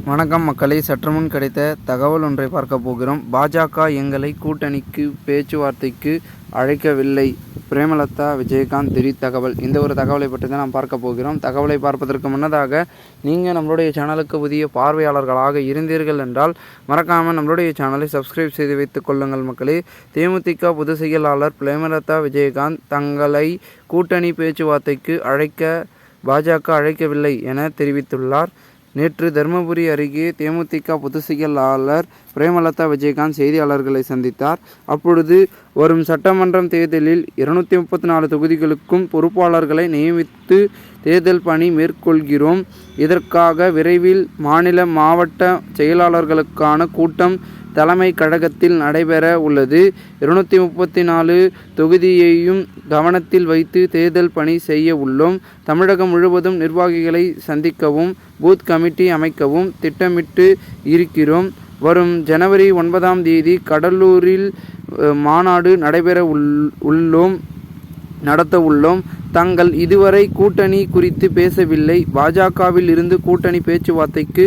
வணக்கம் மக்களே, சற்றுமுன் கிடைத்த தகவல் ஒன்றை பார்க்க போகிறோம். பாஜக எங்களை கூட்டணிக்கு பேச்சுவார்த்தைக்கு அழைக்கவில்லை, பிரேமலதா விஜயகாந்த் திடீர் தகவல். இந்த ஒரு தகவலை பற்றி தான் நாம் பார்க்க போகிறோம். தகவலை பார்ப்பதற்கு முன்னதாக நீங்கள் நம்மளுடைய சேனலுக்கு புதிய பார்வையாளர்களாக இருந்தீர்கள் என்றால் மறக்காமல் நம்மளுடைய சேனலை சப்ஸ்கிரைப் செய்து வைத்துக் கொள்ளுங்கள் மக்களே. தேமுதிக பொதுச் செயலாளர் பிரேமலதா விஜயகாந்த் தங்களை கூட்டணி பேச்சுவார்த்தைக்கு பாஜக அழைக்கவில்லை என தெரிவித்துள்ளார். நேற்று தருமபுரி அருகே தேமுதிக பொதுச் செயலாளர் பிரேமலதா விஜயகாந்த் செய்தியாளர்களை சந்தித்தார். அப்பொழுது வரும் சட்டமன்றம் தேர்தலில் 234 தொகுதிகளுக்கும் பொறுப்பாளர்களை நியமித்து தேர்தல் பணி மேற்கொள்கிறோம். இதற்காக விரைவில் மாநில மாவட்ட செயலாளர்களுக்கான கூட்டம் தலைமை கழகத்தில் நடைபெற உள்ளது. 234 தொகுதியையும் கவனத்தில் வைத்து தேர்தல் பணி செய்ய உள்ளோம். தமிழகம் முழுவதும் நிர்வாகிகளை சந்திக்கவும் பூத் கமிட்டி அமைக்கவும் திட்டமிட்டு இருக்கிறோம். வரும் ஜனவரி 9 கடலூரில் மாநாடு நடத்த உள்ளோம். தாங்கள் இதுவரை கூட்டணி குறித்து பேசவில்லை. பாஜகவில் இருந்து கூட்டணி பேச்சுவார்த்தைக்கு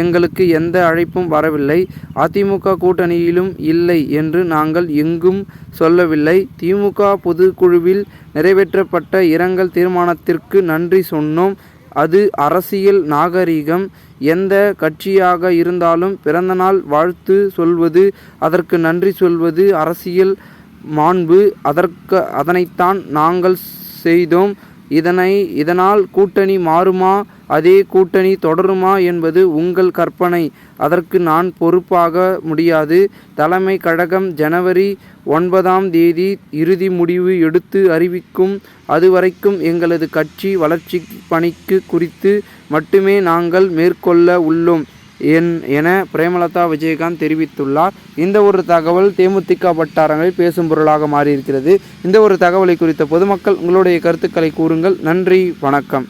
எங்களுக்கு எந்த அழைப்பும் வரவில்லை. அதிமுக கூட்டணியிலும் இல்லை என்று நாங்கள் எங்கும் சொல்லவில்லை. திமுக பொதுக்குழுவில் நிறைவேற்றப்பட்ட இரங்கல் தீர்மானத்திற்கு நன்றி சொன்னோம். அது அரசியல் நாகரிகம். எந்த கட்சியாக இருந்தாலும் பிறந்தநாள் வாழ்த்து சொல்வது, அதற்கு நன்றி சொல்வது அரசியல் மாண்பு. அதனைத்தான் நாங்கள் செய்தோம். இதனால் கூட்டணி மாறுமா, அதே கூட்டணி தொடருமா என்பது உங்கள் கற்பனை. அதற்கு நான் பொறுப்பாக முடியாது. தலைமை கழகம் ஜனவரி 9 இறுதி முடிவு எடுத்து அறிவிக்கும். அதுவரைக்கும் எங்களது கட்சி வளர்ச்சி பணிக்கு குறித்து மட்டுமே நாங்கள் மேற்கொள்ள உள்ளோம் என பிரேமலதா விஜயகாந்த் தெரிவித்துள்ளார். இந்த ஒரு தகவல் தேமுதிக வட்டாரங்களில் பேசும் பொருளாக மாறியிருக்கிறது. இந்த ஒரு தகவலை குறித்த பொதுமக்கள் உங்களுடைய கருத்துக்களை கூறுங்கள். நன்றி, வணக்கம்.